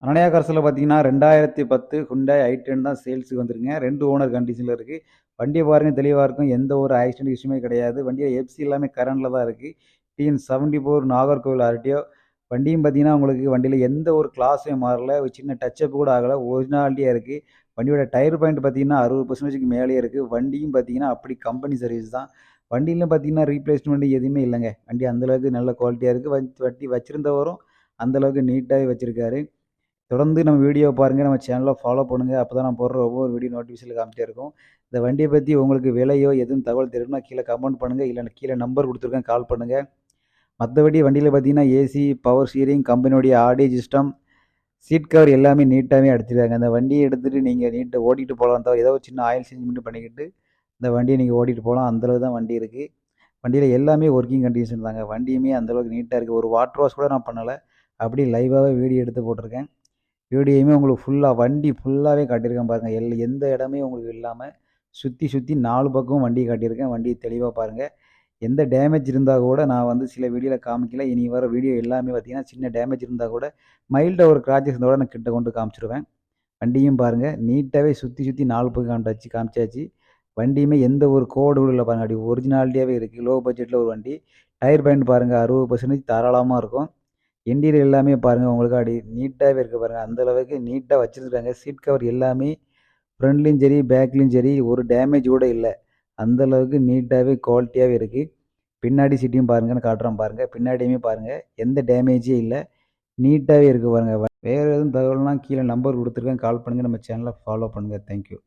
அனன்யா கார்ஸில் பார்த்தீங்கன்னா 2010 Hyundai i10 தான் சேல்ஸுக்கு வந்துருங்க. 2 ஓனர் கண்டிஷனில் இருக்குது. வண்டியை பாருங்கள், தெளிவாக இருக்கும். எந்த ஒரு ஆக்சிடென்ட் விஷயமே கிடையாது. வண்டியில் எஃப்சி எல்லாமே கரண்டில் தான் இருக்குது. TN74 Nagercoil RTO. வண்டியும் பார்த்தீங்கன்னா உங்களுக்கு வண்டியில் எந்த ஒரு கிளாஸுமே மாறல, ஒரு சின்ன டச்சப் கூட ஆகலை, ஒரிஜினாலிட்டியாக இருக்குது. வண்டியோட டயர் பாயிண்ட் பார்த்தீங்கன்னா 60% மேலேயே இருக்குது. வண்டியும் பார்த்தீங்கன்னா அப்படி கம்பெனி சர்வீஸ் தான். வண்டியிலும் பார்த்தீங்கன்னா ரீப்ளேஸ்மெண்ட் எதுவுமே இல்லைங்க. வண்டி அந்தளவுக்கு நல்ல குவாலிட்டியாக இருக்குது. வண்டி வச்சுருந்தவரும் அந்தளவுக்கு நீட்டாகவே வச்சுருக்காரு. தொடர்ந்து நம்ம வீடியோவை பாருங்கள், நம்ம சேனலை ஃபாலோ பண்ணுங்கள். அப்போ தான் நான் போடுற ஒவ்வொரு வீடியோ நோட்டிஃபிகேஷனில் காமிட்டே இருக்கும். இந்த வண்டியை பற்றி உங்களுக்கு விலையோ எதுவும் தகவல் தெரியும்னா கீழே கமெண்ட் பண்ணுங்கள், இல்லை கீழே நம்பர் கொடுத்துருக்கேன், கால் பண்ணுங்கள். மற்றபடி வண்டியில் பார்த்தீங்கன்னா ஏசி, பவர் ஸ்டீரிங், கம்பெனியோடைய ஆடியோ சிஸ்டம், சீட் கவர் எல்லாமே நீட்டாகவே அடிச்சிருக்காங்க. அந்த வண்டியை எடுத்துகிட்டு நீங்கள் நீட்டாக ஓட்டிகிட்டு போகலாம். ஏதோ ஒரு சின்ன ஆயில் சேஞ்ச் மட்டும் பண்ணிக்கிட்டு இந்த வண்டியை நீங்கள் ஓட்டிகிட்டு போகலாம். அந்தளவு தான் வண்டி இருக்குது. வண்டியில் எல்லாமே ஒர்க்கிங் கண்டிஷன் தாங்க. வண்டியுமே அந்தளவுக்கு நீட்டாக இருக்குது. ஒரு வாட்டர் வாஷ் கூட நான் பண்ணலை, அப்படி லைவாகவே வீடியோ எடுத்து போட்டிருக்கேன். வீடியோயுமே உங்களுக்கு ஃபுல்லாக வண்டி ஃபுல்லாகவே காட்டியிருக்கேன் பாருங்கள். எந்த இடமே உங்களுக்கு இல்லாமல் சுற்றி சுற்றி 4 பக்கமும் வண்டியை காட்டியிருக்கேன். வண்டியை தெளிவாக பாருங்கள். எந்த டேமேஜ் இருந்தால் கூட நான் வந்து சில வீடியோவில் காமிக்கல. இனி வர வீடியோ எல்லாமே பார்த்தீங்கன்னா சின்ன டேமேஜ் இருந்தால் கூட மைல்டாக ஒரு கிராச்சஸ் இருந்தால் கூட நான் கிட்ட கொண்டு காமிச்சிருவேன். வண்டியும் பாருங்கள், நீட்டாகவே சுற்றி சுற்றி 4 பக்கம் காமிச்சாச்சு. வண்டியுமே எந்த ஒரு கோடு இல்லை பாருங்கள், அப்படி ஒரிஜினாலிட்டியாகவே இருக்குது. லோ பட்ஜெட்டில் ஒரு வண்டி. டயர் பாயிண்ட் பாருங்கள், 60% தாராளமாக இருக்கும். இன்டீரியர் எல்லாமே பாருங்கள், உங்களுக்கு அப்படி நீட்டாகவே இருக்குது பாருங்கள். அந்தளவுக்கு நீட்டாக வச்சுருக்காங்க. சீட் கவர் எல்லாமே ஃப்ரண்ட்லேயும் சரி பேக்லேயும் சரி ஒரு டேமேஜ் கூட இல்லை. அந்தளவுக்கு நீட்டாகவே குவாலிட்டியாகவே இருக்குது. பின்னாடி சீட்டையும் பாருங்கன்னு காட்டுறோம் பாருங்கள். பின்னாடியுமே பாருங்கள், எந்த டேமேஜே இல்லை, நீட்டாகவே இருக்குது பாருங்கள். வேறு எதுவும் தகவல்னால் கீழே நம்பர் கொடுத்துருக்கேன், கால் பண்ணுங்கள். நம்ம சேனலை ஃபாலோ பண்ணுங்கள். தேங்க்யூ.